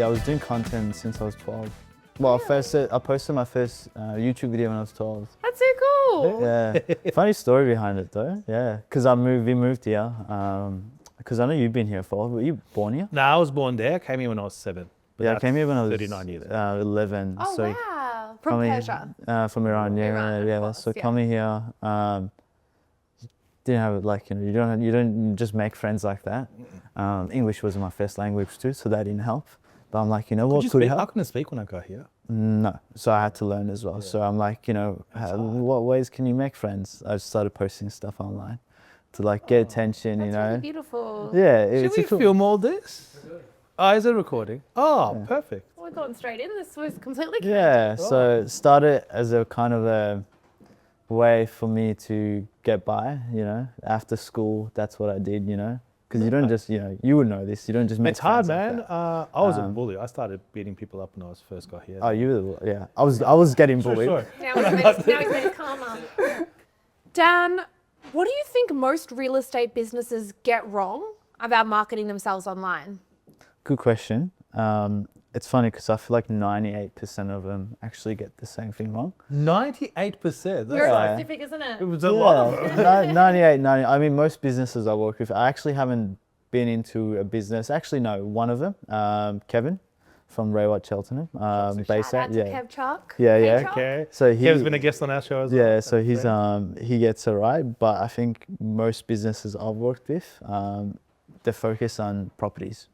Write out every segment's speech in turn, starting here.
Yeah, I was doing content since I was 12. Well, I posted my first YouTube video when I was 12. That's so cool. Yeah, funny story behind it though. Yeah, because we moved here. Because I know you've been here for. Were you born here? No, I was born there. I came here when I was 7. But Yeah, I came here when I was 39 years. 11. Oh, so wow. From Persia. From Iran, yeah, Iran, of yeah. course, So yeah. coming here, didn't have like you don't just make friends like that. English wasn't my first language too, so that didn't help. But I'm like, what could I help? couldn't speak when I got here. No, so I had to learn as well. Yeah. So I'm like, what ways can you make friends? I started posting stuff online to like get attention. That's really beautiful. Yeah, Should we film all this? Oh, is it recording? Oh, yeah. Perfect. We're going straight in. This was completely connected. Yeah, so it started as a kind of a way for me to get by, after school. That's what I did, because you don't just, you would know this. You don't just make. It's hard, friends man. like I was a bully. I started beating people up when I first got here. Oh, yeah. I was getting bullied. Sure. Now he's made his karma. Dan, what do you think most real estate businesses get wrong about marketing themselves online? Good question. It's funny because I feel like 98% of them actually get the same thing wrong. 98%. Very specific, isn't it? It was a lot of them. 98, 90. I mean, most businesses I work with, I actually haven't been into a business. Actually, no, one of them, Kevin from Ray White Cheltenham, based Shout out to yeah. Kev Chuck. Yeah, Hey, yeah. Chuck. Okay. So Kev's been a guest on our show as well. Yeah, so he gets it right. But I think most businesses I've worked with, they focus on properties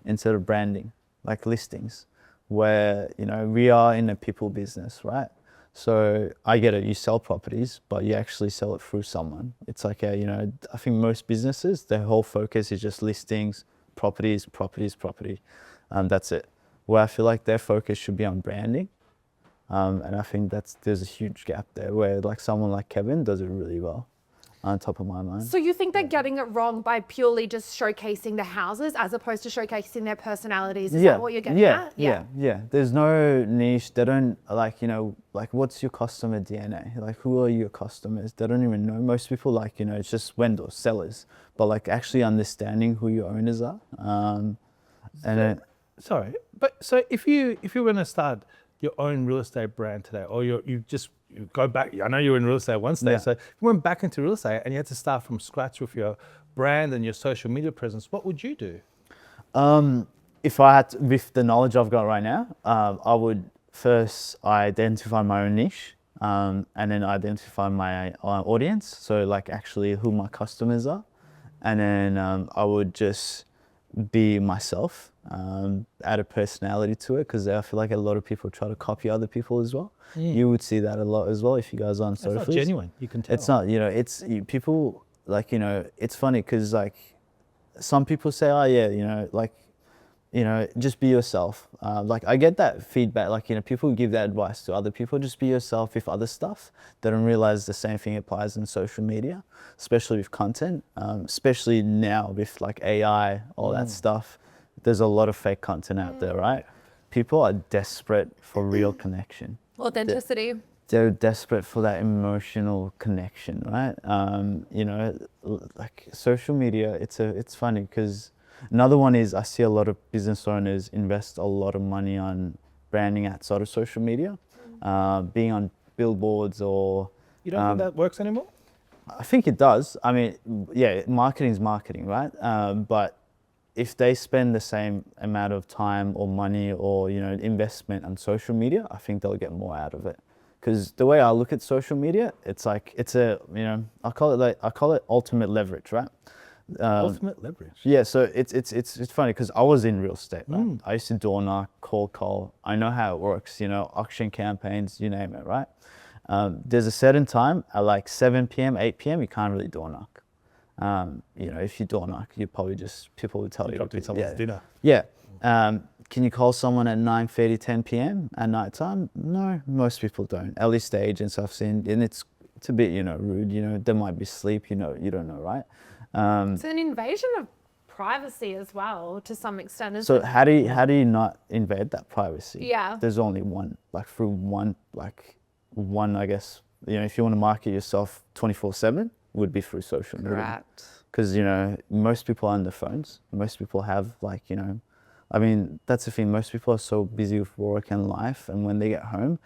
instead of branding, like listings, where, we are in a people business, right? So I get it, you sell properties, but you actually sell it through someone. It's like, I think most businesses, their whole focus is just listings, property. That's it. Where I feel like their focus should be on branding. And I think there's a huge gap there where like someone like Kevin does it really well. On top of my mind. So you think they're getting it wrong by purely just showcasing the houses as opposed to showcasing their personalities? Is that what you're getting at? Yeah. There's no niche. They don't like, what's your customer DNA? Like, who are your customers? They don't even know. Most people it's just vendors, sellers, but like actually understanding who your owners are. Sorry, but so if you were going to start your own real estate brand today, or you go back, I know you were in real estate once day, so if you went back into real estate and you had to start from scratch with your brand and your social media presence, what would you do? If I had to, with the knowledge I've got right now, I would first identify my own niche, and then identify my audience, so like actually who my customers are, and then I would just be myself, add a personality to it, because I feel like a lot of people try to copy other people as well. You would see that a lot as well if you guys are on socials. It's not genuine, you can tell. It's not, people like, it's funny because like some people say, oh yeah, just be yourself. Like I get that feedback, like, people give that advice to other people, just be yourself with other stuff. They don't realize the same thing applies in social media, especially with content, especially now with like AI, all that stuff. There's a lot of fake content out there, right? People are desperate for real connection. Authenticity. They're desperate for that emotional connection, right? Like social media, it's funny because another one is I see a lot of business owners invest a lot of money on branding outside of social media, being on billboards or... You don't think that works anymore? I think it does. I mean, yeah, marketing is marketing, right? But if they spend the same amount of time or money or, investment on social media, I think they'll get more out of it. Because the way I look at social media, it's like, I call it ultimate leverage, right? Ultimate leverage. Yeah, so it's funny because I was in real estate, right? I used to door knock, cold call. I know how it works, auction campaigns, you name it, right? There's a certain time at like 7 p.m., 8 p.m, you can't really door knock. If you door knock, you probably people will tell you. Dropped in someone's dinner. Yeah. Can you call someone at 9:30, 10 p.m. at night time? No, most people don't. At least the agents I've seen, and it's a bit, rude. They might be asleep. You don't know, right? It's an invasion of privacy as well, to some extent. Isn't So it? how do you not invade that privacy? Yeah. There's only one, I guess. If you want to market yourself 24/7, would be through social media. Correct. Because most people are on their phones. Most people have I mean, that's the thing. Most people are so busy with work and life, and when they get home,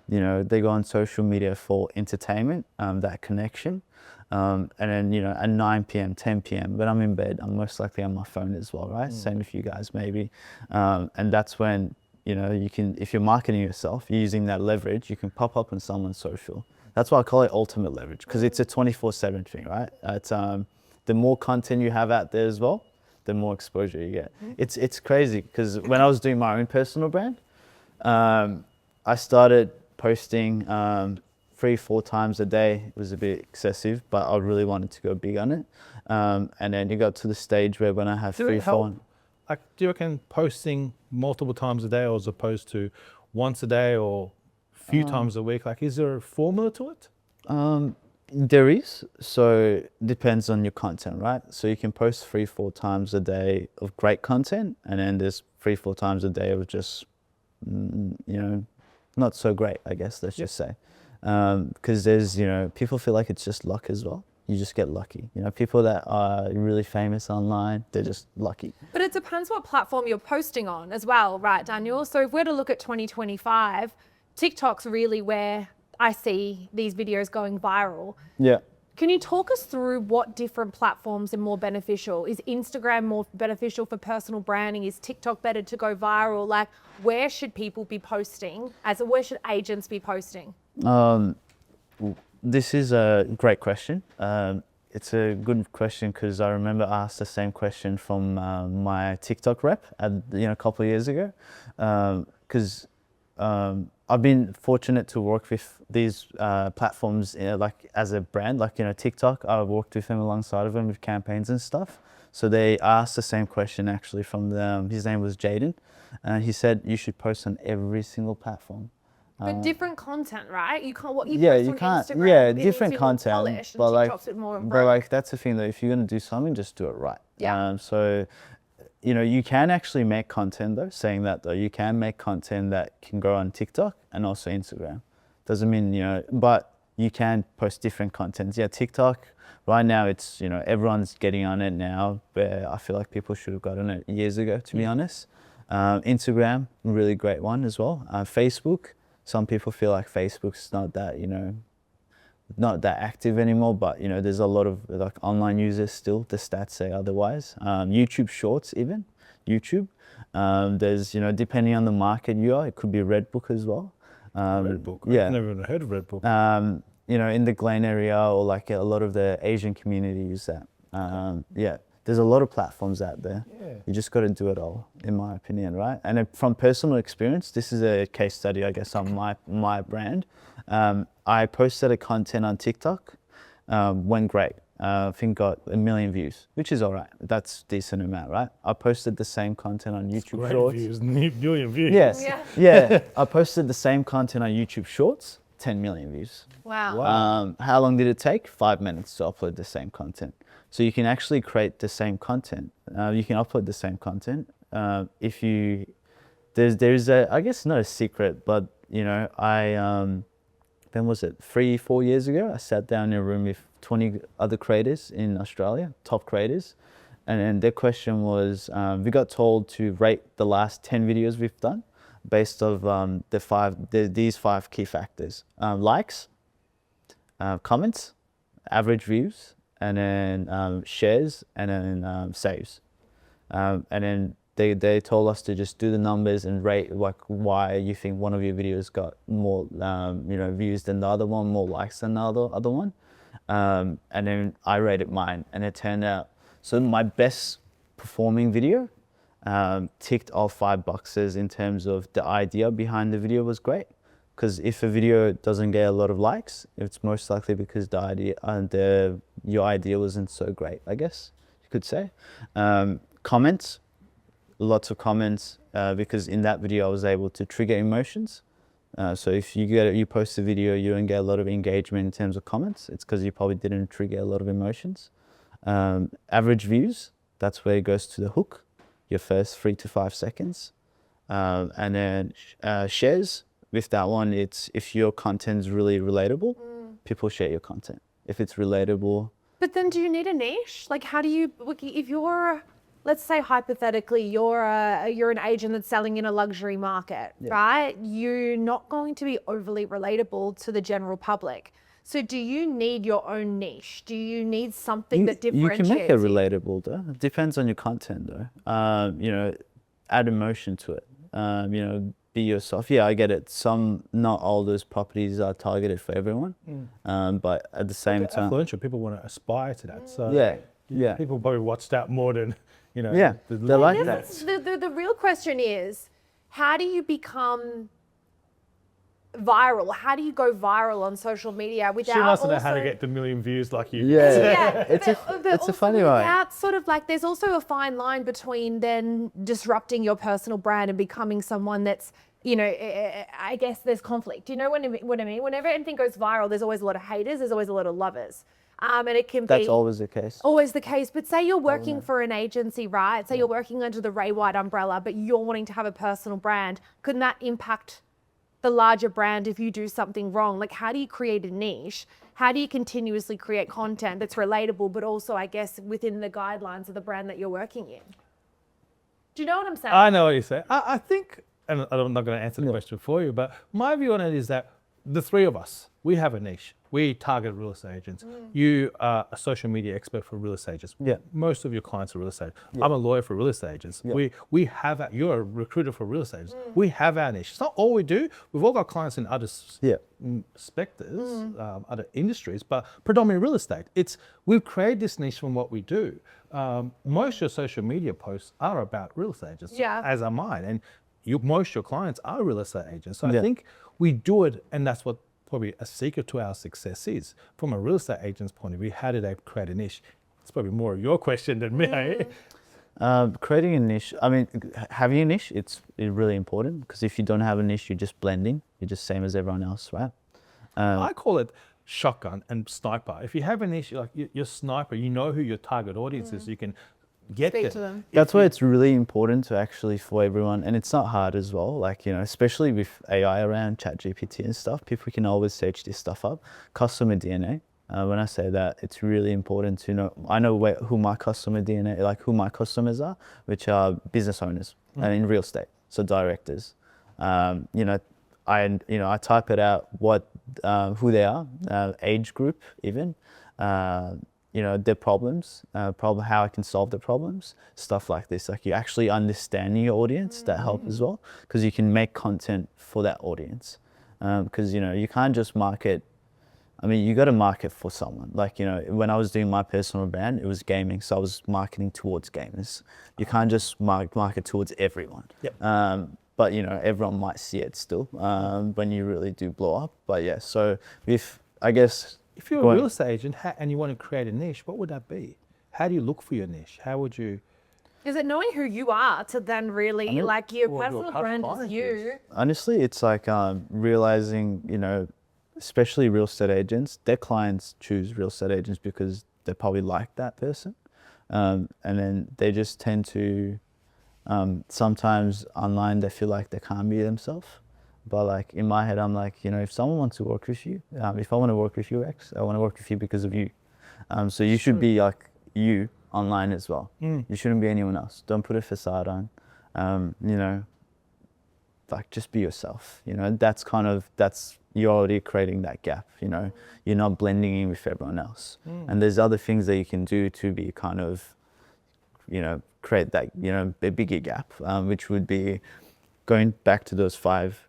you know, they go on social media for entertainment, that connection. And then, you know, at 9 p.m., 10 p.m., when I'm in bed, I'm most likely on my phone as well, right? Same with you guys, maybe. And that's when, you know, you can, if you're marketing yourself, you're using that leverage, you can pop up on someone's social. That's why I call it ultimate leverage, because it's a 24/7 thing, right? It's, the more content you have out there as well, the more exposure you get. It's crazy, because when I was doing my own personal brand, I started posting 3-4 times a day. It was a bit excessive, but I really wanted to go big on it. And then it got to the stage where when I have Do 3, it 4, help? Like, do you reckon posting multiple times a day, or as opposed to once a day or a few times a week? Like, is there a formula to it? there is. So depends on your content, right? So you can post 3-4 times a day of great content, and then there's 3-4 times a day of just, you know, not so great, I guess, let's just say. Because there's, you know, people feel like it's just luck as well. You just get lucky. You know, people that are really famous online, they're just lucky. But it depends what platform you're posting on as well, right, Daniel? So if we're to look at 2025, TikTok's really where I see these videos going viral. Yeah. Can you talk us through what different platforms are more beneficial? Is Instagram more beneficial for personal branding? Is TikTok better to go viral? Like, where should people be posting? Where should agents be posting? This is a great question. It's a good question, because I remember I asked the same question from my TikTok rep a couple of years ago. Because I've been fortunate to work with these platforms, like as a brand, like, you know, TikTok. I worked with them alongside of them with campaigns and stuff. So they asked the same question actually from them. His name was Jaden, and he said you should post on every single platform. But different content, right? You can't. What you Yeah, post you on can't. Instagram, Yeah, it needs different to be more content, polished, and but like, TikTok's a bit more but like that's the thing though. If you're gonna do something, just do it right. Yeah. So, you know, you can actually make content though. Saying that though, you can make content that can go on TikTok and also Instagram. Doesn't mean, you know, but you can post different contents. Yeah, TikTok right now, it's, you know, everyone's getting on it now. Where I feel like people should have gotten it years ago, to be honest. Instagram, really great one as well. Facebook. Some people feel like Facebook's not that, you know, not that active anymore, but, you know, there's a lot of like online users still. The stats say otherwise. YouTube Shorts, even YouTube. There's, you know, depending on the market you are, it could be Redbook as well. Redbook. Yeah. I've never even heard of Redbook. You know, in the Glen area, or like a lot of the Asian community use that. Yeah. There's a lot of platforms out there. Yeah. You just got to do it all, in my opinion, right? And from personal experience, this is a case study, I guess, on my brand. I posted a content on TikTok, went great. I think got 1 million views, which is all right. That's a decent amount, right? I posted the same content on YouTube Great Shorts. views, million views. Yes, Yeah. yeah. I posted the same content on YouTube Shorts, 10 million views. Wow. Wow. How long did it take? 5 minutes to upload the same content. So you can actually create the same content. You can upload the same content. If you, there's a, I guess not a secret, but, you know, when was it, 3-4 years ago, I sat down in a room with 20 other creators in Australia, top creators. And then their question was, we got told to rate the last 10 videos we've done based on these 5 key factors: likes, comments, average views, and then shares, and then saves. And then they told us to just do the numbers and rate like why you think one of your videos got more you know, views than the other one, more likes than the other one. And then I rated mine, and it turned out, so my best performing video ticked all 5 boxes in terms of the idea behind the video was great. Because if a video doesn't get a lot of likes, it's most likely because the idea, your idea wasn't so great, I guess you could say. Comments, lots of comments, because in that video I was able to trigger emotions. So if you post a video, you don't get a lot of engagement in terms of comments, it's because you probably didn't trigger a lot of emotions. Average views, that's where it goes to the hook, your first 3 to 5 seconds. And then shares. With that one, it's if your content's really relatable, people share your content. If it's relatable. But then do you need a niche? Like, how do you, if you're let's say hypothetically you're an agent that's selling in a luxury market, right? You're not going to be overly relatable to the general public. So do you need your own niche? Do you need something that You differentiates can make it relatable though. It depends on your content though. You know, add emotion to it. You know, be yourself. Yeah, I get it. Not all those properties are targeted for everyone. But at the same time, Influential people want to aspire to that. So yeah. people probably watched that more than, you know. Yeah, they like that. The real question is, how do you become viral? How do you go viral on social media without She must know also... how to get the million views like you. Yeah, it's but a funny one. without sort of like, there's also a fine line between then disrupting your personal brand and becoming someone that's, you know, I guess there's conflict. You know what I mean? Whenever anything goes viral, there's always a lot of haters, there's always a lot of lovers. And it can be... That's always the case. Always the case. But say you're working for an agency, right? Say you're working under the Ray White umbrella, but you're wanting to have a personal brand. Couldn't that impact the larger brand if you do something wrong? Like, how do you create a niche? How do you continuously create content that's relatable, but also, I guess, within the guidelines of the brand that you're working in? Do you know what I'm saying? I know what you say. I think, and I'm not going to answer the question for you, but my view on it is that the three of us, we have a niche. We target real estate agents. You are a social media expert for real estate agents. Yeah. Most of your clients are real estate. I'm a lawyer for real estate agents. Yeah. We have, you're a recruiter for real estate agents. We have our niche. It's not all we do. We've all got clients in other sectors, other industries, but predominantly real estate. We've created this niche from what we do. Most of your social media posts are about real estate agents, as are mine. And most of your clients are real estate agents. So I think we do it, and that's what probably a secret to our success is. From a real estate agent's point of view, how do they create a niche? It's probably more of your question than me. Creating a niche, I mean, having a niche, it's really important, because if you don't have a niche, you're just blending. You're just same as everyone else, right? I call it shotgun and sniper. If you have a niche, like you're sniper, you know who your target audience is, you can get Speak them. to them. That's why it's really important to actually, for everyone, and it's not hard as well, like, you know, especially with AI around, ChatGPT and stuff, people can always search this stuff up. Customer DNA. When I say that, it's really important to know, I know who my customer DNA, like who my customers are, which are business owners and in real estate, so directors. You know, I type it out, who they are, age group even, you know, their problems, how I can solve the problems, stuff like this. Like, you actually understanding your audience, that help as well, because you can make content for that audience. Because, you know, you can't just market, I mean, you got to market for someone. Like, you know, when I was doing my personal brand, it was gaming, so I was marketing towards gamers. You can't just market towards everyone. But, you know, everyone might see it still when you really do blow up. But yeah, so I guess, if you're a real estate agent and you want to create a niche, what would that be? How do you look for your niche? How would you? Is it knowing who you are to then really, like, your personal brand is you? Honestly, it's like realizing, you know, especially real estate agents, their clients choose real estate agents because they probably like that person. And then they just tend to, sometimes online, they feel like they can't be themselves. But like in my head, I'm like, you know, if someone wants to work with you, if I want to work with you, X, I want to work with you because of you. So you should be like you online as well. You shouldn't be anyone else. Don't put a facade on. You know, like, just be yourself. You know, you're already creating that gap. You know, you're not blending in with everyone else. And there's other things that you can do to be kind of, you know, create that, you know, a bigger gap, which would be going back to those 5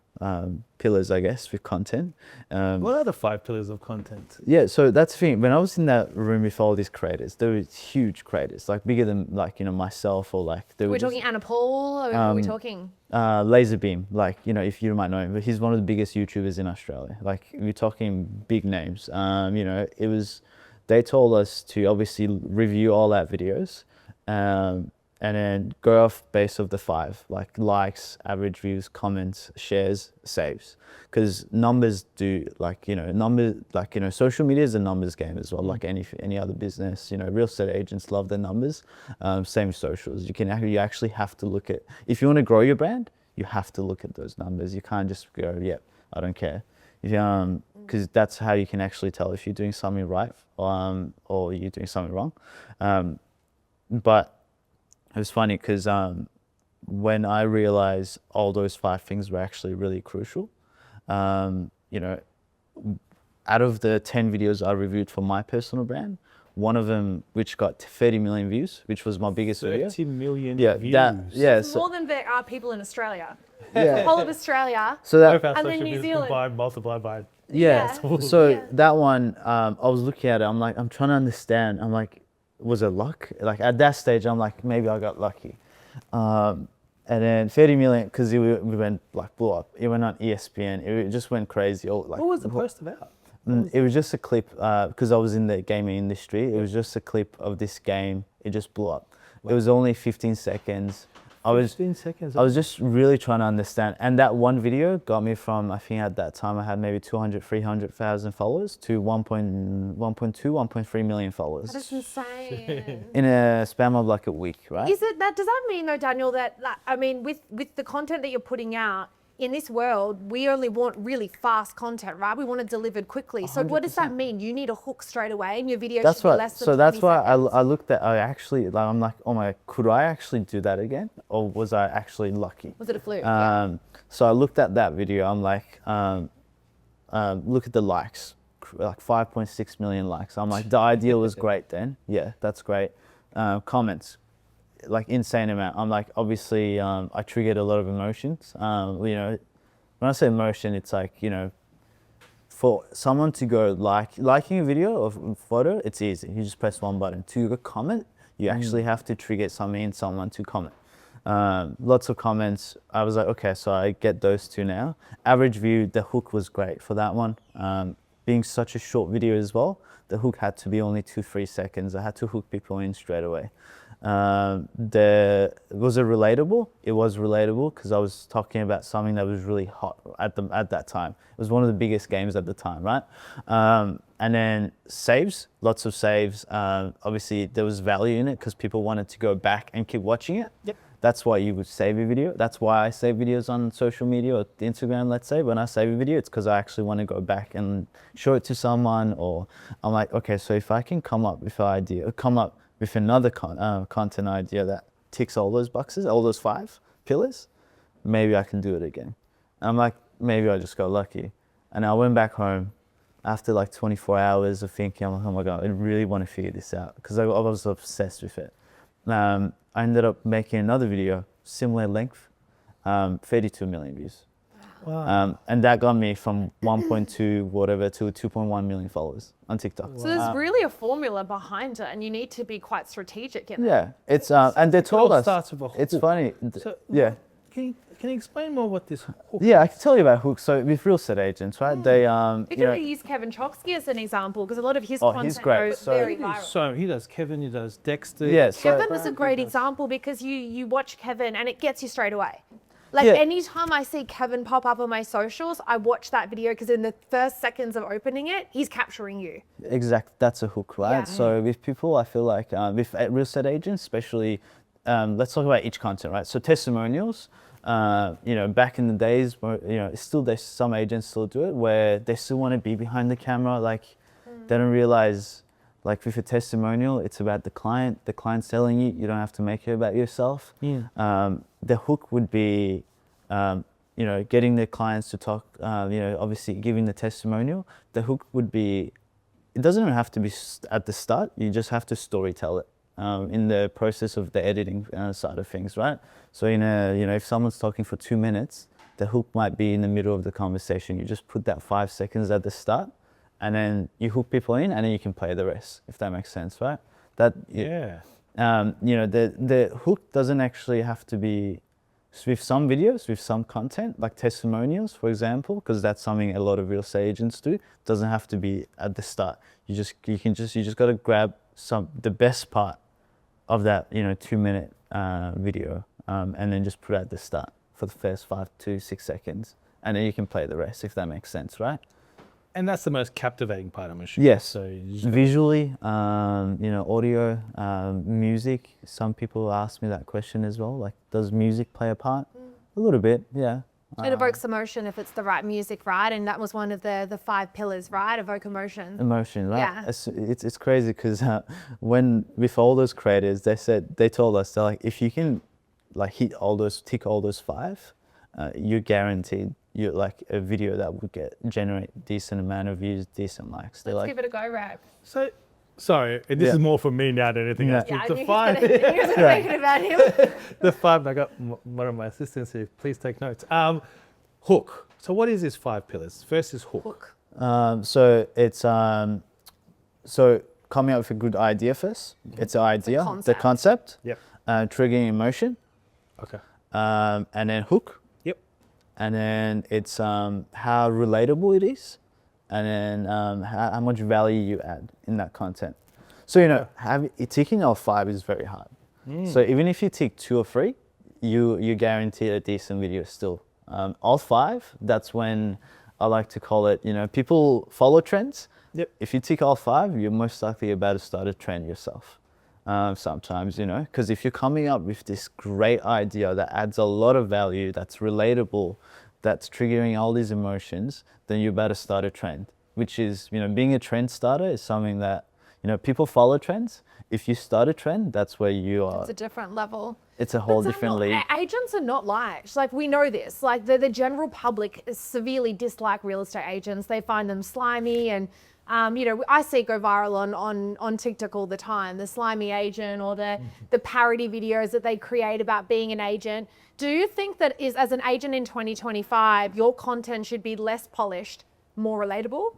pillars, I guess, with content. What are the 5 pillars of content? Yeah, so that's the thing. When I was in that room with all these creators, there were huge creators, like bigger than, like, you know, myself, or like We're talking Anna Paul, or are we talking? Laserbeam, like, you know, if you might know him, but he's one of the biggest YouTubers in Australia. Like, we're talking big names. You know, they told us to obviously review all our videos, and then go off base of the 5, like likes, average views, comments, shares, saves. Because numbers do, like, you know, social media is a numbers game as well, like any other business. You know, real estate agents love their numbers. Same with socials. You actually have to look at, if you want to grow your brand, you have to look at those numbers. You can't just go, yep, I don't care. Because that's how you can actually tell if you're doing something right, or you're doing something wrong. But it was funny because when I realized all those 5 things were actually really crucial, you know, out of the 10 videos I reviewed for my personal brand, one of them which got 30 million views, which was my biggest video. 30 million Yeah, views. It's more than there are people in Australia. The whole of Australia. So that, Both our And then social New views Zealand. combined, multiplied by. yeah. Yeah. So Yeah. that one, I was looking at it. I'm like, I'm trying to understand. I'm like, was it luck? Like at that stage, I'm like, maybe I got lucky. And then 30 million, because we went like blew up. It went on ESPN. It just went crazy. Like, What was the post about? It was just a clip because I was in the gaming industry. It was just a clip of this game. It just blew up. It was only 15 seconds. 15 seconds. I was just really trying to understand. And that one video got me from, I think at that time I had maybe 200, 300,000 followers to 1.2, 1.3 million followers That is insane. in a span of like a week, right? Is it that? Does that mean though, Daniel, that like, I mean, with the content that you're putting out in this world, we only want really fast content, right? We want it delivered quickly. So what does that mean? You need a hook straight away, and your video That's should be what. less than So that's 20 why seconds. I looked at. I actually like. I'm like, oh my, could I actually do that again, or was I actually lucky? Was it a fluke? So I looked at that video. I'm like, look at the likes, like 5.6 million likes. I'm like, the idea was great then. Yeah, that's great. Comments, like insane amount. I'm like, obviously, I triggered a lot of emotions. You know, when I say emotion, it's like, you know, for someone to go liking a video or photo, it's easy. You just press one button. To go comment, you actually have to trigger something in someone to comment. Lots of comments. I was like, okay, so I get those two now. Average view, the hook was great for that one. Being such a short video as well, the hook had to be only 2-3 seconds. I had to hook people in straight away. Was it relatable? It was relatable because I was talking about something that was really hot at that time. It was one of the biggest games at the time, right? And then saves, lots of saves. Obviously, there was value in it because people wanted to go back and keep watching it. Yep. That's why you would save a video. That's why I save videos on social media or Instagram, let's say. When I save a video, it's because I actually want to go back and show it to someone, or I'm like, okay, so if I can come up with an idea, come up with another content idea that ticks all those boxes, all those 5 pillars, maybe I can do it again. And I'm like, maybe I just got lucky. And I went back home after like 24 hours of thinking, I'm like, oh my God, I really want to figure this out because I was obsessed with it. I ended up making another video, similar length, 32 million views. Wow. And that got me from 1.2 whatever to 2.1 million followers on TikTok. So there's really a formula behind it, and you need to be quite strategic in it. Yeah, it's and they told all us. starts with a It's hook. funny. So, Yeah. Can you explain more what this hook? Yeah, I can tell you about hooks. So with real estate agents, right? They We you know, could use Kevin Choksky as an example because a lot of his Oh, content he's great. goes So- very viral. So he does Kevin, he does Dexter. yeah, so, Kevin is a great example because you watch Kevin and it gets you straight away. Like Yeah. anytime I see Kevin pop up on my socials, I watch that video because in the first seconds of opening it, he's capturing you. exact. That's a hook, right? Yeah. So with people, I feel like with real estate agents, especially, let's talk about each content, right? So testimonials. You know, back in the days, where, you know, there's some agents still do it where they still want to be behind the camera. Like they don't realize, like with a testimonial, it's about the client's telling you. You don't have to make it about yourself. Yeah. The hook would be, you know, getting the clients to talk. You know, obviously giving the testimonial. The hook would be, it doesn't even have to be at the start. You just have to storytell it in the process of the editing side of things, right? So you know, if someone's talking for 2 minutes, the hook might be in the middle of the conversation. You just put that 5 seconds at the start, and then you hook people in, and then you can play the rest, if that makes sense, right? Yeah. You know, the hook doesn't actually have to be with some videos, with some content, like testimonials, for example, because that's something a lot of real estate agents do. Doesn't have to be at the start. You just got to grab the best part of that, you know, 2-minute video, and then just put it at the start for the first 5 to 6 seconds, and then you can play the rest, if that makes sense, right? And that's the most captivating part, I'm assuming. Yes. So you just Visually, you know, audio, music. Some people ask me that question as well. Like, does music play a part? A little bit, yeah. It evokes emotion if it's the right music, right? And that was one of the 5 pillars, right? Evoke emotion. Emotion, right? Yeah. It's crazy because when with all those creators, they told us they're like, if you can like tick all those 5, you're guaranteed you like a video that would generate decent amount of views, decent likes. They're Let's like, give it a go, Rab. So, sorry, this Yeah. is more for me now than anything else. Yeah, I The knew he was five, gonna make it about him. the 5. I got one of my assistants here. Please take notes. Hook. So, what is this 5 pillars? First is hook. Hook. so it's so coming up with a good idea first. It's an idea, the concept, Yep. triggering emotion, Okay. and then hook. Yep. And then it's how relatable it is, and then how much value you add in that content. So ticking all 5 is very hard. So even if you tick 2 or 3, you guarantee a decent video still. All 5, that's when I like to call it. People follow trends. Yep. If you tick all 5, you're most likely about to start a trend yourself. Sometimes, because if you're coming up with this great idea that adds a lot of value, that's relatable, that's triggering all these emotions, then you're about to start a trend, which is, being a trend starter is something that, people follow trends. If you start a trend, that's where you are. It's a different level. It's a whole But different Daniel, league. Agents are not liked. Like, we know this. Like, the general public severely dislike real estate agents. They find them slimy and, I see it go viral on TikTok all the time, the slimy agent or the parody videos that they create about being an agent. Do you think that as an agent in 2025, your content should be less polished, more relatable?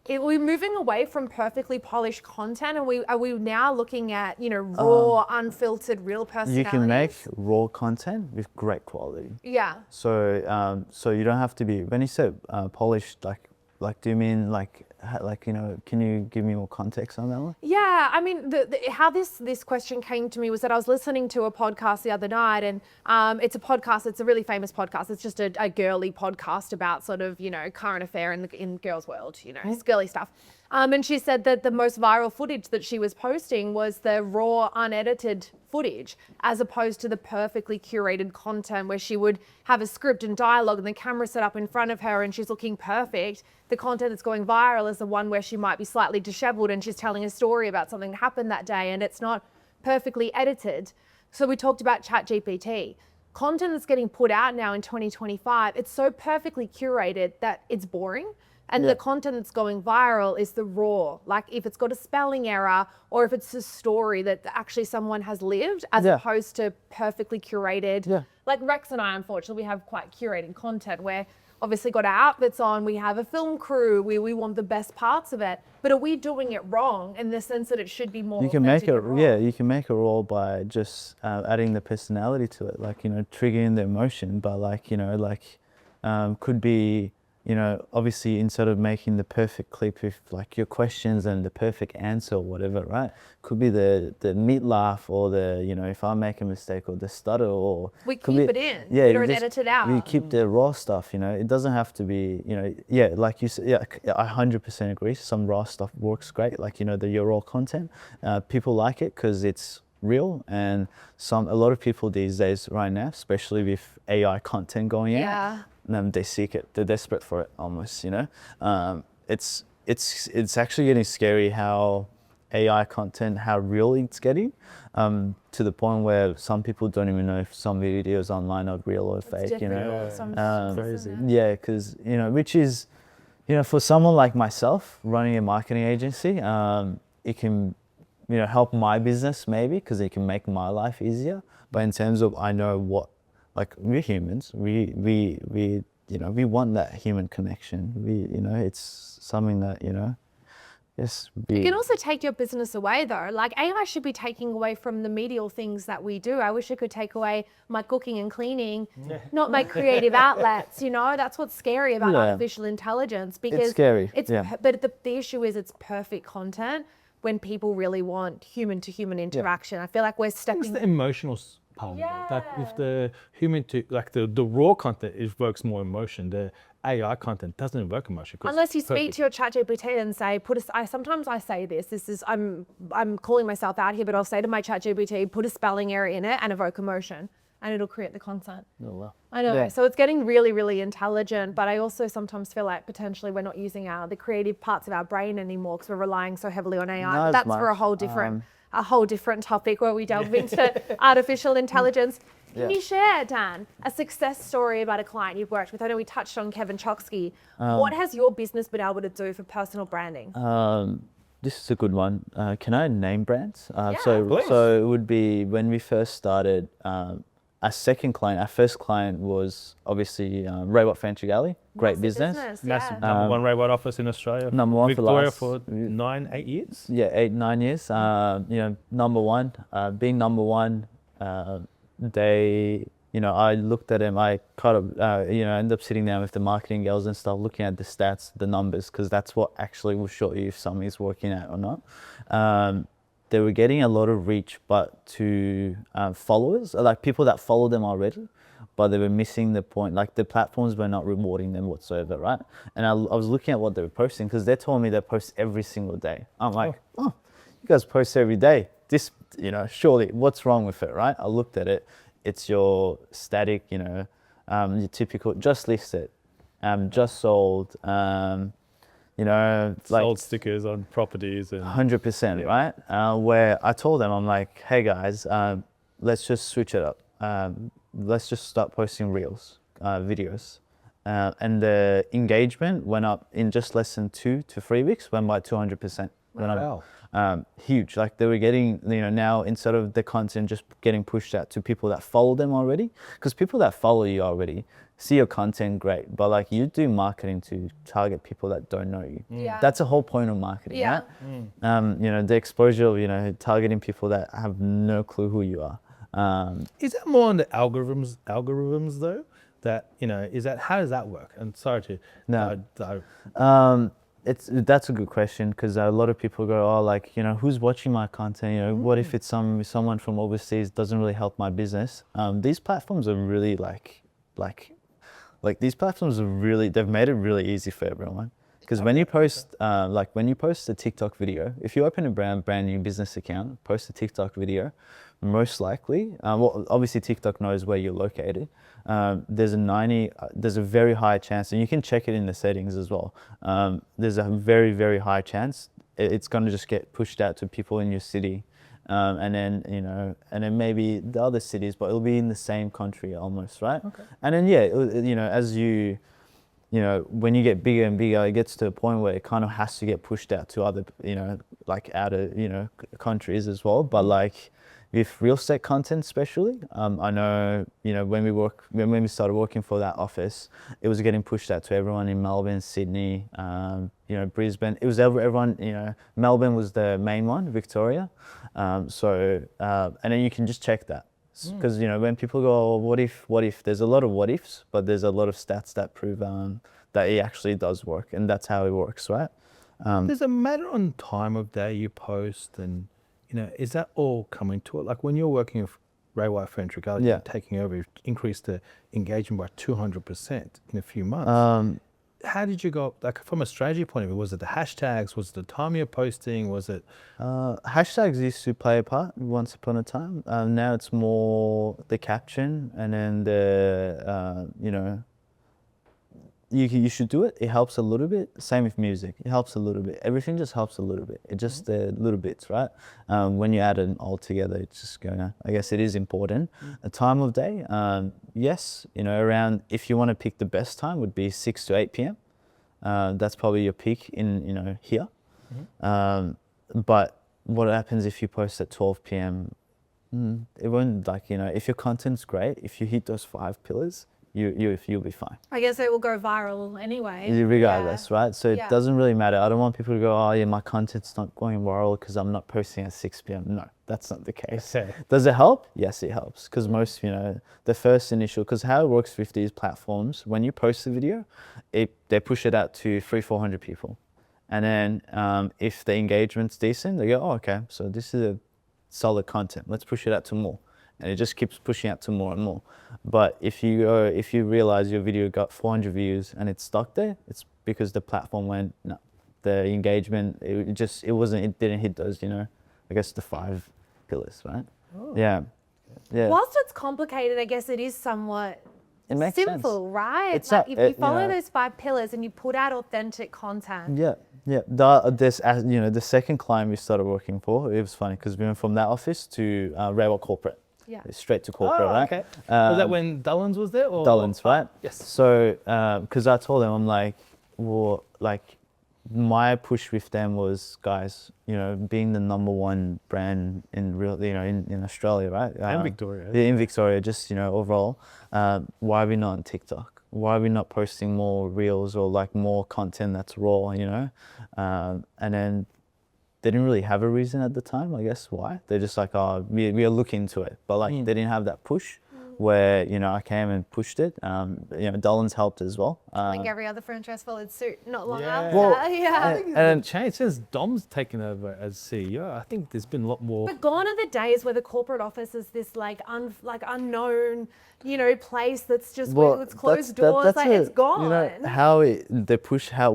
Are we moving away from perfectly polished content? Are we now looking at, raw, unfiltered, real personalities? You can make raw content with great quality. Yeah. So you don't have to be, when you say polished, like do you mean can you give me more context on that one? Yeah, I mean, how this question came to me was that I was listening to a podcast the other night, and it's a podcast. It's a really famous podcast. It's just a girly podcast about sort of current affair in girls' world. It's girly stuff. And she said that the most viral footage that she was posting was the raw, unedited footage, as opposed to the perfectly curated content where she would have a script and dialogue and the camera set up in front of her and she's looking perfect. The content that's going viral is the one where she might be slightly disheveled and she's telling a story about something that happened that day and it's not perfectly edited. So we talked about ChatGPT. Content that's getting put out now in 2025, it's so perfectly curated that it's boring. And the content that's going viral is the raw, like if it's got a spelling error or if it's a story that actually someone has lived as opposed to perfectly curated. Yeah. Like Rex and I, unfortunately, we have quite curated content where obviously got our outfits on, we have a film crew, we want the best parts of it. But are we doing it wrong in the sense that it should be more You can make authentic it, and raw? yeah, you can make it raw by just adding the personality to it, like, triggering the emotion, but could be, obviously instead of making the perfect clip with like your questions and the perfect answer or whatever, right? Could be the meat laugh or the, if I make a mistake or the stutter or. We could keep be- it in. Yeah, We don't just- edit it out. We keep the raw stuff, it doesn't have to be, like you said, I 100% agree. Some raw stuff works great, like, your raw content. People like it because it's real, and a lot of people these days right now, especially with AI content going out, they seek it. They're desperate for it almost, It's actually getting scary how AI content, how real it's getting, to the point where some people don't even know if some videos online are real or fake, Crazy. Yeah, because, which is, for someone like myself running a marketing agency, it can, help my business maybe because it can make my life easier. But in terms of, I know what, like, we're humans, we want that human connection. It's something that, yes. It can also take your business away though. Like AI should be taking away from the medial things that we do. I wish it could take away my cooking and cleaning, not my creative outlets, That's what's scary about artificial intelligence because it's scary. But the issue is it's perfect content when people really want human to human interaction. I feel like we're It's stepping the emotional part of it. That if the human the raw content evokes more emotion, the AI content doesn't evoke emotion. unless you speak to your ChatGPT and say, sometimes I say this, I'm calling myself out here, but I'll say to my ChatGPT, put a spelling error in it and evoke emotion. and it'll create the content. Oh, wow. I know. Yeah. So it's getting really, really intelligent, but I also sometimes feel like potentially we're not using the creative parts of our brain anymore because we're relying so heavily on AI. Not But as that's for a much. whole different topic where we delve into artificial intelligence. Can you share, Dan, a success story about a client you've worked with? I know we touched on Kevin Choksky. What has your business been able to do for personal branding? This is a good one. Can I name brands? Please. So it would be when we first started. Our first client was obviously Ray Watt Furniture Gallery. Great Massive business. Massive yeah. number one Ray Watt office in Australia. Number one Victoria for for 9-8 years. Yeah, 8-9 years. Number one. Being number one, I looked at him. I ended up sitting down with the marketing girls and stuff, looking at the stats, the numbers, because that's what actually will show you if something's working out or not. They were getting a lot of reach, but to followers, like people that follow them already, but they were missing the point. Like the platforms were not rewarding them whatsoever, right? And I was looking at what they were posting because they told me they post every single day. I'm like, oh, you guys post every day. This, surely, what's wrong with it, right? I looked at it. It's your static, your typical, just listed, just sold, Sold stickers on properties and 100%, right? Where I told them, I'm like, hey guys, let's just switch it up. Let's just start posting reels, videos. And the engagement went up in just less than 2 to 3 weeks, went by 200%. Wow. Huge. Like they were getting, now instead of the content just getting pushed out to people that follow them already, because people that follow you already see your content, great, but like you do marketing to target people that don't know you. Yeah. That's the whole point of marketing, Yeah. right? The exposure of, targeting people that have no clue who you are. Is that more on the algorithms though? That, how does that work? And sorry to No. dive. That's a good question because a lot of people go, oh, like, who's watching my content? What if it's someone from overseas, doesn't really help my business? These platforms are really these platforms are really, they've made it really easy for everyone. Because when you post, when you post a TikTok video, if you open a brand new business account, post a TikTok video, most likely, obviously TikTok knows where you're located. There's a very high chance, and you can check it in the settings as well. There's a very, very high chance it's going to just get pushed out to people in your city. And then maybe the other cities, but it'll be in the same country almost, right? Okay. And then, as when you get bigger and bigger, it gets to a point where it kind of has to get pushed out to other, outer, countries as well. But like with real estate content, especially, I know, when we started working for that office, it was getting pushed out to everyone in Melbourne, Sydney, Brisbane. It was everyone, Melbourne was the main one, Victoria. And then you can just check that. Because, when people go, oh, what if, there's a lot of what ifs, but there's a lot of stats that prove that it actually does work. And that's how it works, right? Does it matter on time of day you post and, is that all coming to it? Like when you're working with Ray Watt Furniture Gallery, taking over, you've increased the engagement by 200% in a few months. How did you go, like from a strategy point of view, was it the hashtags, was it the time you're posting, was it? Hashtags used to play a part once upon a time. Now it's more the caption and then the, you should do it. It helps a little bit. Same with music. It helps a little bit. Everything just helps a little bit. It just the little bits, right? When you add it all together, it's just going. I guess it is important. A time of day, yes. Around if you want to pick the best time would be 6 to 8 p.m. That's probably your peak in here. But what happens if you post at 12 p.m? It won't if your content's great. If you hit those 5 pillars, you'll be fine. I guess it will go viral anyway. Regardless, right? So Yeah. it doesn't really matter. I don't want people to go, oh yeah, my content's not going viral because I'm not posting at 6 p.m. No, that's not the case. Okay. Does it help? Yes, it helps. Because most, the first initial, because how it works with these platforms, when you post a video, they push it out to 300-400 people. And then if the engagement's decent, they go, oh, okay, so this is a solid content. Let's push it out to more. And it just keeps pushing out to more and more. But if you realize your video got 400 views and it's stuck there, it's because the platform went, no, the engagement, it didn't hit those, I guess the 5 pillars, right? Oh. Yeah. Yeah. Whilst it's complicated, I guess it is somewhat It makes sense. simple, right? It's like not- if it- you you follow know- those 5 pillars and you put out authentic content. Yeah, yeah. The second client we started working for, it was funny because we went from that office to Rail Corporate. Yeah. Straight to corporate, Oh, right? okay. Was that Um, when Dullins was there? Or? Dullins, right? Yes. So, because I told them, I'm like, well, like, my push with them was, guys, being the number one brand in in Australia, right? And Victoria. Yeah, in Victoria, just overall, why are we not on TikTok? Why are we not posting more reels or like more content that's raw? And then they didn't really have a reason at the time, I guess why. They're just like, oh, we are looking into it, but like they didn't have that push. Where I came and pushed it. Dullins helped as well. Like every other franchise followed suit not long Yeah. after. Well, yeah. I think it's and- changed since Dom's taken over as CEO. I think there's been a lot more. But gone are the days where the corporate office is this like unknown, place that's just where it's closed doors. It's gone.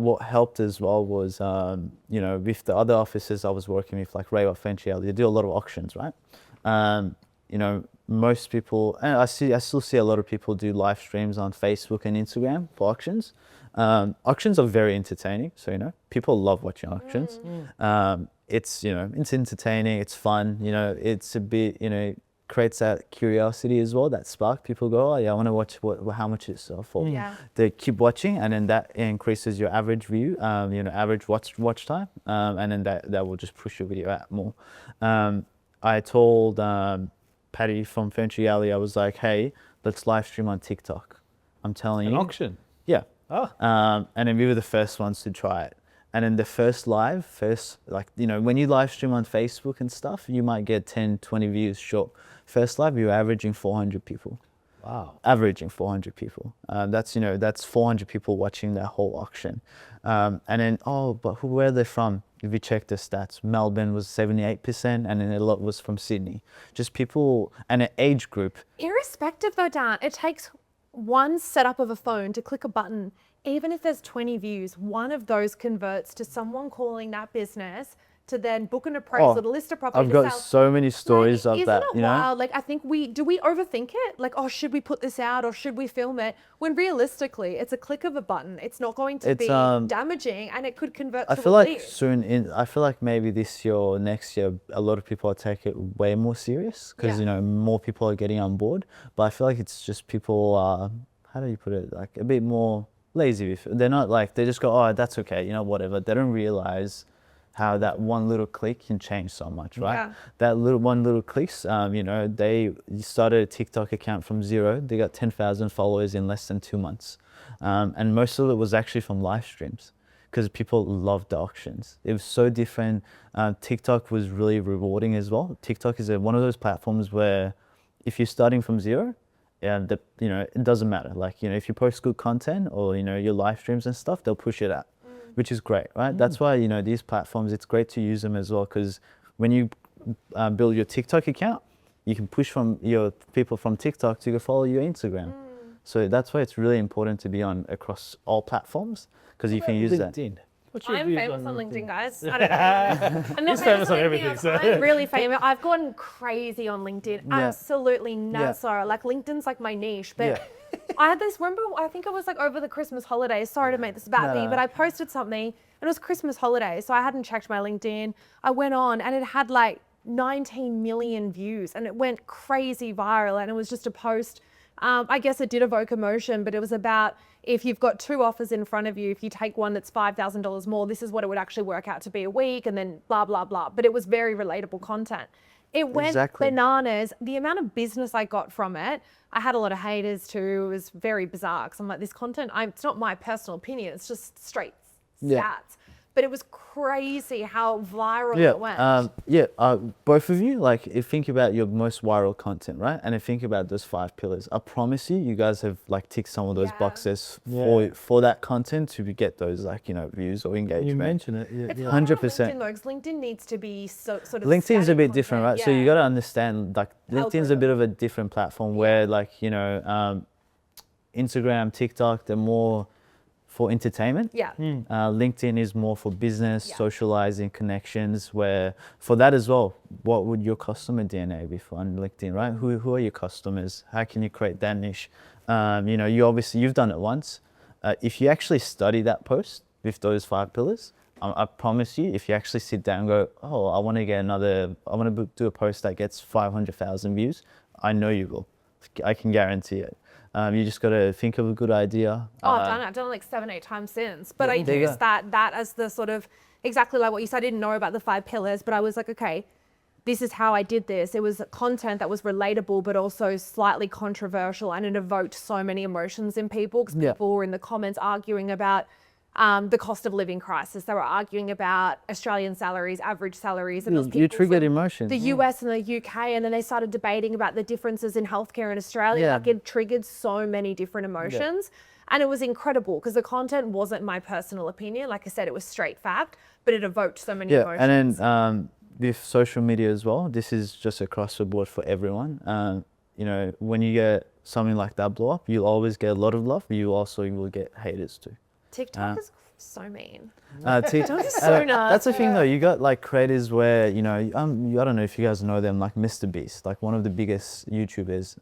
What helped as well was, with the other offices I was working with, like Ray Fenchiel, they do a lot of auctions, right? Most people, and I still see a lot of people do live streams on Facebook and Instagram for auctions. Auctions are very entertaining, so people love watching auctions. It's it's entertaining, it's fun. It's a bit creates that curiosity as well, that spark. People go, oh yeah, I want to watch how much it's for. Yeah. They keep watching, and then that increases your average view, average watch time, and then that will just push your video out more. I told Patty from Furniture Alley, I was like, hey, let's live stream on TikTok. I'm telling An you. auction. Yeah. Oh. And then we were the first ones to try it. And then the first when you live stream on Facebook and stuff, you might get 10, 20 views short. First live, we were averaging 400 people. Wow. Averaging 400 people. That's 400 people watching that whole auction. And then, but where are they from? If you check the stats, Melbourne was 78%, and then a lot was from Sydney. Just people and an age group. Irrespective though, Dan, it takes one setup of a phone to click a button. Even if there's 20 views, one of those converts to someone calling that business to then book an appraisal, to list a property. I've got so many stories of isn't that. it wild? Like, I think do we overthink it? Like, oh, should we put this out or should we film it? When realistically, it's a click of a button. It's not going to be damaging, and it could convert to I feel a like lead. I feel like maybe this year or next year, a lot of people will take it way more serious because more people are getting on board. But I feel like it's just people how do you put it? Like a bit more lazy with it. They're not like, they just go, oh, that's okay, whatever. They don't realize how that one little click can change so much, right? Yeah. That one little clicks, they started a TikTok account from zero. They got 10,000 followers in less than 2 months. And most of it was actually from live streams because people loved the auctions. It was so different. TikTok was really rewarding as well. TikTok is one of those platforms where if you're starting from zero, it doesn't matter. Like, if you post good content or, your live streams and stuff, they'll push it out, which is great, right? That's why, these platforms, it's great to use them as well, because when you build your TikTok account, you can push from your people from TikTok to go follow your Instagram. So that's why it's really important to be on across all platforms, because you can use that. LinkedIn. What's your I'm views famous on LinkedIn, guys. I don't know. I'm not He's famous on anything everything, else. so- I'm really famous. I've gone crazy on LinkedIn. Yeah. Absolutely nuts. Yeah. Like, LinkedIn's like my niche. But Yeah. I had this, remember, I think it was like over the Christmas holidays. Sorry to make this about me, No. but I posted something and it was Christmas holidays. So I hadn't checked my LinkedIn. I went on and it had like 19 million views and it went crazy viral. And it was just a post. I guess it did evoke emotion, but it was about if you've got 2 offers in front of you, if you take one that's $5,000 more, this is what it would actually work out to be a week, and then blah, blah, blah. But it was very relatable content. It went Exactly. bananas. The amount of business I got from it, I had a lot of haters too. It was very bizarre because I'm like, this content, it's not my personal opinion. It's just straight stats. Yeah. But it was crazy how viral it went. Both of you, like, think about your most viral content, right? And then think about those 5 pillars. I promise you guys have like ticked some of those Yeah. boxes Yeah. for that content to get those views or engagement. You mentioned it. It's Yeah. hard on 100%. LinkedIn though, because LinkedIn needs to be sort of LinkedIn's a static bit different, right? content. So you Yeah. got to understand, like, LinkedIn's a bit of a different platform where, like, Instagram, TikTok, they're more for entertainment. Yeah. LinkedIn is more for business, Yeah. socializing, connections. Where for that as well, what would your customer DNA be for on LinkedIn, right? Who are your customers? How can you create that niche? You know, you've done it once. If you actually study that post with those 5 pillars, I promise you, if you actually sit down and go, oh, I want to do a post that gets 500,000 views, I know you will. I can guarantee it. You just got to think of a good idea. Oh, I've done it. I've done it like 7, 8 times since. But I there you used go. that as the sort of, exactly like what you said. I didn't know about the 5 pillars, but I was like, okay, this is how I did this. It was content that was relatable, but also slightly controversial, and it evoked so many emotions in people, because Yeah. people were in the comments arguing about the cost of living crisis. They were arguing about Australian salaries, average salaries, and those You people triggered from emotions. the US and the UK, and then they started debating about the differences in healthcare in Australia. Yeah. Like, it triggered so many different emotions, and it was incredible because the content wasn't my personal opinion. Like I said, it was straight fact, but it evoked so many Yeah, emotions. and then with social media as well, this is just across the board for everyone. You know, when you get something like that blow up, you'll always get a lot of love, but you also will get haters too. TikTok is so mean. TikTok is so nuts. That's the thing though. You got like creators where you know, I don't know if you guys know them, like Mr. Beast, like one of the biggest YouTubers.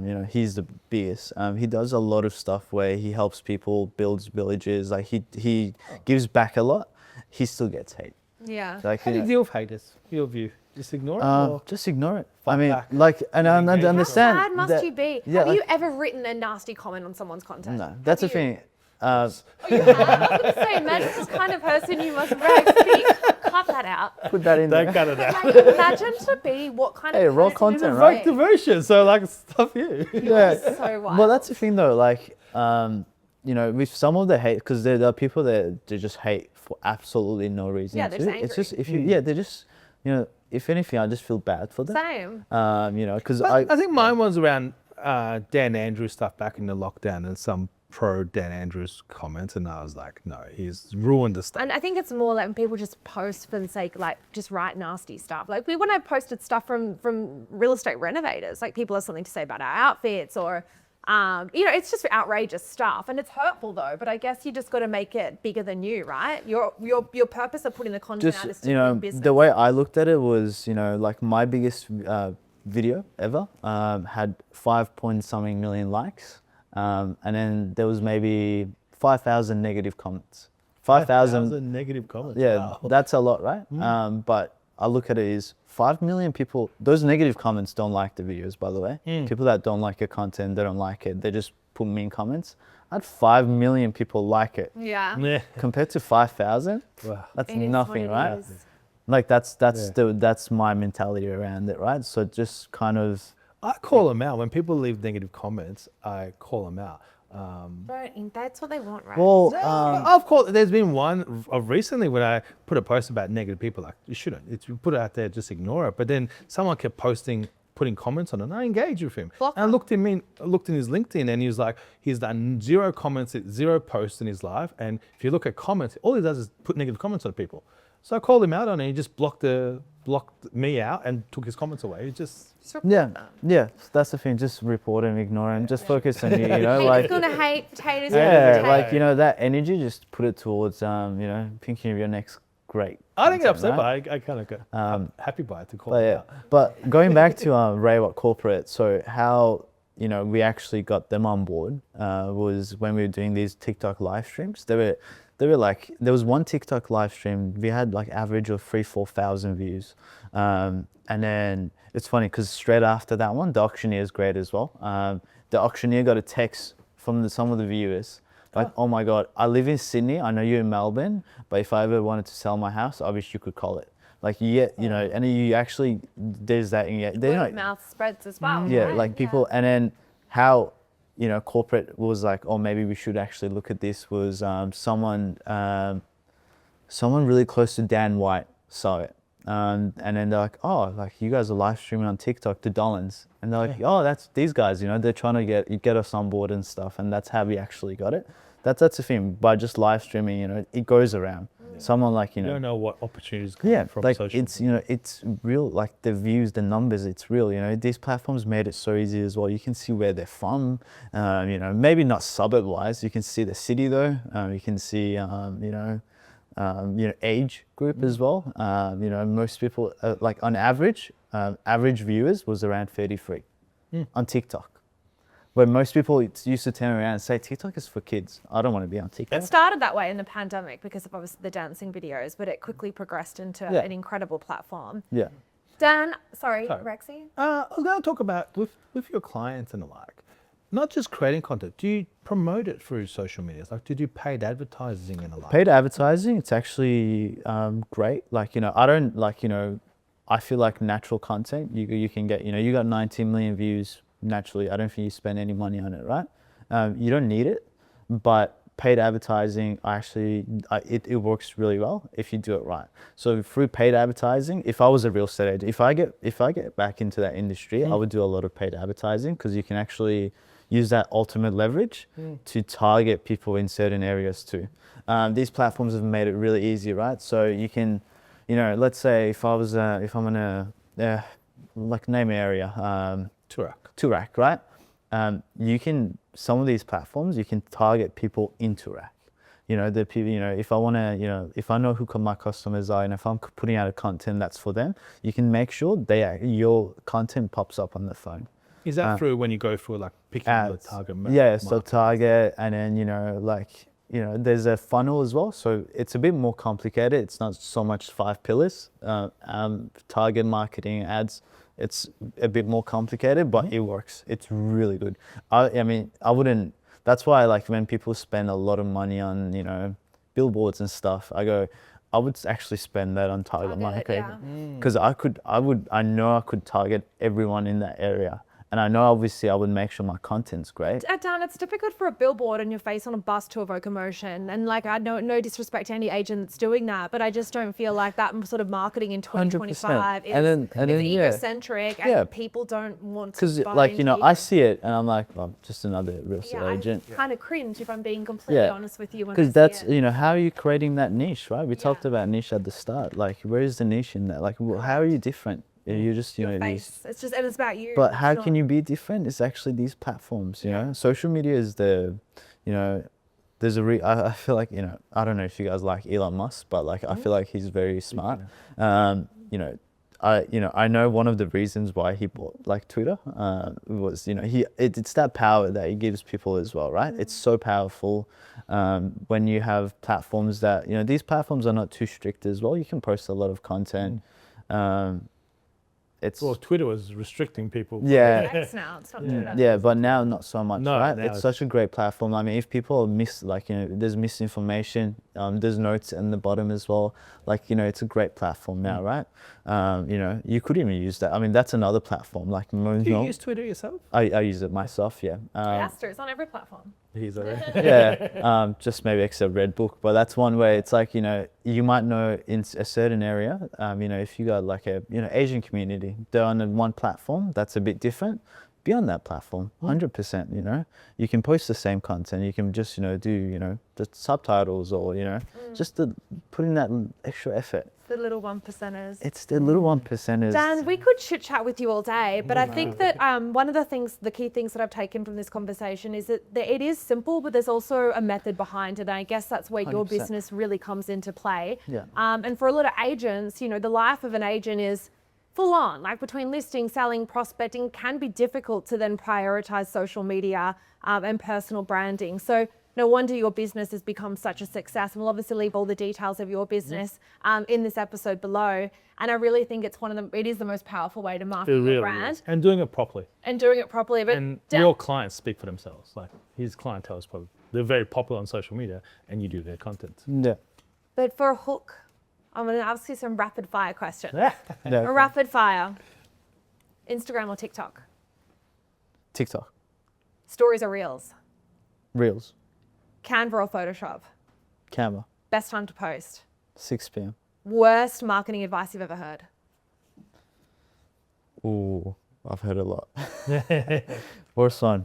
You know, he's the biggest. He does a lot of stuff where he helps people, builds villages. Like he gives back a lot. He still gets hate. Yeah. Like, How do you deal with haters? Your view? Just ignore it? Or? just ignore it. I Fuck mean, back. like, and I Engage. How understand. How sad must that- you be? Yeah, Have like- you ever written a nasty comment on someone's content? No, that's the Have you? thing. Oh, you have? I was going to say, imagine this kind of person you must be. Cut that out. Put that in Don't there. cut it out. Like, imagine to be what kind Hey, of raw person content, you right? must be. Devotion, so like stuff you. Yeah. So wild. Well, that's the thing though. Like, you know, with some of the hate, because there are people that they just hate for absolutely no reason. Yeah, they're too. just It's just angry. if you, they're just, you know, if anything, I just feel bad for them. Same. You know, because But I think mine was around Dan Andrews stuff back in the lockdown and some pro Dan Andrews comments, and I was like, no, he's ruined the stuff. And I think it's more like when people just post for the sake, like just write nasty stuff. Like when I posted stuff from Real Estate Renovators, like people have something to say about our outfits, or you know, it's just outrageous stuff, and it's hurtful though. But I guess you just got to make it bigger than you, right? Your purpose of putting the content out is just to you know, build business. the way I looked at it was, you know, like my biggest video ever had 5-point-something million likes, and then there was maybe 5,000 negative comments. 5,000. negative comments. Yeah, Wow. that's a lot, right? But I look at it as 5 million people. Those negative comments don't like the videos, by the way. People that don't like your content, they don't like it. They just put mean comments. I had 5 million people like it. Yeah. Yeah. Compared to 5,000, Wow. that's It is nothing, what it right? is. Like that's my mentality around it, right? So just kind of I call them out when people leave negative comments. I call them out. Don't, that's what they want, right? well, Of course, there's been one of recently when I put a post about negative people. Like, you shouldn't. It's, you put it out there, just ignore it. But then someone kept putting comments on it, and I engaged with him. Block And I him. looked in his LinkedIn, and he was like, he's done 0 comments, 0 posts in his life. And if you look at comments, all he does is put negative comments on people. So I called him out on it. He just blocked me out and took his comments away. He just yeah, that's the thing. Just report him, ignore him, just focus on you. You know, like Haters gonna hate, potatoes yeah, gonna like hate. you know that energy. Just put it towards you know, thinking of your next great. I didn't get content, upset, right? but I kind of got happy by it to call But him yeah, out. but going back to Ray Watt Corporate, so how you know we actually got them on board was when we were doing these TikTok live streams. They were like, there was one TikTok live stream, we had like average of 3,000-4,000 views, and then it's funny because straight after that one, the auctioneer is great as well. The auctioneer got a text from some of the viewers. Like, oh my God, I live in Sydney. I know you're in Melbourne, but if I ever wanted to sell my house, I wish you could call it. Like, you know, and you actually, there's that, they're Word not, of mouth spreads as well. yeah, right? like people, and then how, you know, corporate was like, oh, maybe we should actually look at this was someone really close to Dan White saw it. And then they're like, oh, like you guys are live streaming on TikTok to Dollins. And they're like, oh, that's these guys, you know, they're trying to get us on board and stuff. And that's how we actually got it. That's the thing. By just live streaming, you know, it goes around. Someone like, You don't know what opportunities come yeah, from like social. it's, it's real, like the views, the numbers, it's real, these platforms made it so easy as well. You can see where they're from, maybe not suburb wise, you can see the city though, you can see, age group as well. Most people, like on average, average viewers was around 33 on TikTok. Where most people used to turn around and say, TikTok is for kids. I don't want to be on TikTok. It started that way in the pandemic because of obviously the dancing videos, but it quickly progressed into an incredible platform. Yeah. Dan, sorry, Rexy? I was going to talk about with your clients and the like, not just creating content. Do you promote it through social media? Like, do you do paid advertising and the like? Paid advertising, it's actually great. Like, I don't like, I feel like natural content, you can get, you got 19 million views naturally. I don't think you spend any money on it, right? You don't need it, but paid advertising, it works really well if you do it right. So through paid advertising, if I was a real estate agent, if I get back into that industry, I would do a lot of paid advertising because you can actually use that ultimate leverage to target people in certain areas too. These platforms have made it really easy, right? So you can, let's say if I'm gonna like name an area, Turak, right? Some of these platforms, you can target people in Turak. The people, if I want to, if I know who my customers are and if I'm putting out a content that's for them, you can make sure your content pops up on the phone. Is that through when you go through like picking the target? So target, and then, there's a funnel as well. So it's a bit more complicated. It's not so much 5 pillars. Target marketing, ads, it's a bit more complicated, but it works. It's really good. I mean, I wouldn't, that's why like when people spend a lot of money on, billboards and stuff, I would actually spend that on target marketing. Because I know I could target everyone in that area. And I know obviously I would make sure my content's great. Dan, it's difficult for a billboard and your face on a bus to evoke emotion. And like, I know no disrespect to any agent that's doing that, but I just don't feel like that sort of marketing in 2025 is egocentric and people don't want to Because buy like, into I see it and I'm like, well, just another real estate agent. I kind of cringe if I'm being completely honest with you. Because that's, how are you creating that niche, right? We talked about niche at the start. Like, where is the niche in that? Like, how are you different? You just, it's just, and it's about you. But how can you be different? It's actually these platforms, Social media is there's I feel like, I don't know if you guys like Elon Musk, but like, I feel like he's very smart. I know one of the reasons why he bought like Twitter was, it's that power that he gives people as well, right? It's so powerful when you have platforms that, these platforms are not too strict as well. You can post a lot of content. Twitter was restricting people. Yeah. X now, it's not Twitter. Yeah, but now not so much, right? It's such a great platform. I mean, if people there's misinformation, there's notes in the bottom as well. Like, it's a great platform now, right? You could even use that. I mean, that's another platform. Like, do you use Twitter yourself? I use it myself, yeah. Aster, it's on every platform. Just maybe except Red Book, but that's one way. It's like, you might know in a certain area, if you got like a, Asian community, they're on one platform, that's a bit different. Be on that platform, 100%, You can post the same content, you can just, do, the subtitles or, just put in that extra effort. The little 1%ers. It's the little 1%ers. Dan, we could chit chat with you all day, but I think that one of the key things that I've taken from this conversation is that it is simple, but there's also a method behind it. And I guess that's where your 100%. business really comes into play. Yeah. And for a lot of agents, the life of an agent is full on, like between listing, selling, prospecting, can be difficult to then prioritize social media and personal branding. So no wonder your business has become such a success. And we'll obviously leave all the details of your business in this episode below. And I really think it is the most powerful way to market your brand. Is. And doing it properly. But your clients speak for themselves. Like, his clientele is probably, they're very popular on social media and you do their content. Yeah. But for a hook, I'm going to ask you some rapid fire questions. No. A rapid fire. Instagram or TikTok? TikTok. Stories or Reels? Reels. Canva or Photoshop? Canva. Best time to post? 6 p.m. Worst marketing advice you've ever heard? Ooh, I've heard a lot. Worst one.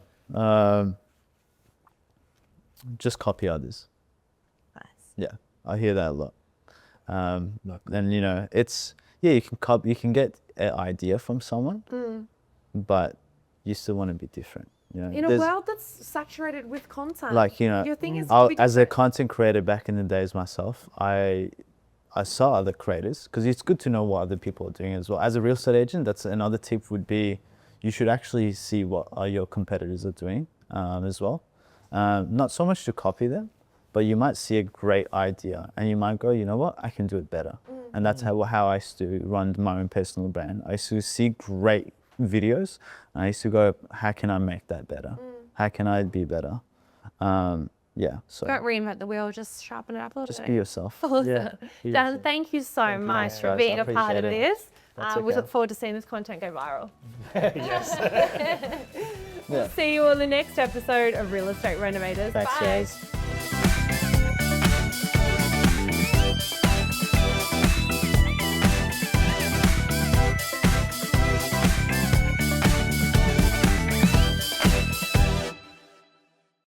Just copy others. Nice. Yeah, I hear that a lot. Then you know, it's you can get an idea from someone, but you still want to be different. You know, In a There's- world that's saturated with content, like you know, your thing is to be as a different. content creator back in the days myself, I saw other creators because it's good to know what other people are doing as well. As a real estate agent, that's another tip would be you should actually see what your competitors are doing as well. Not so much to copy them, but you might see a great idea and you might go, you know what, I can do it better. And that's how I used to run my own personal brand. I used to see great videos and I used to go, how can I make that better? How can I be better? Yeah, so Don't reinvent the wheel, just sharpen it up a little just bit. be yourself. Awesome. Yeah, be Dan, yourself. thank you so much for guys. being I a part of appreciate it. this. That's We okay. look forward to seeing this content go viral. Yes. We'll see you on the next episode of Real Estate Renovators. Thanks, Bye. guys.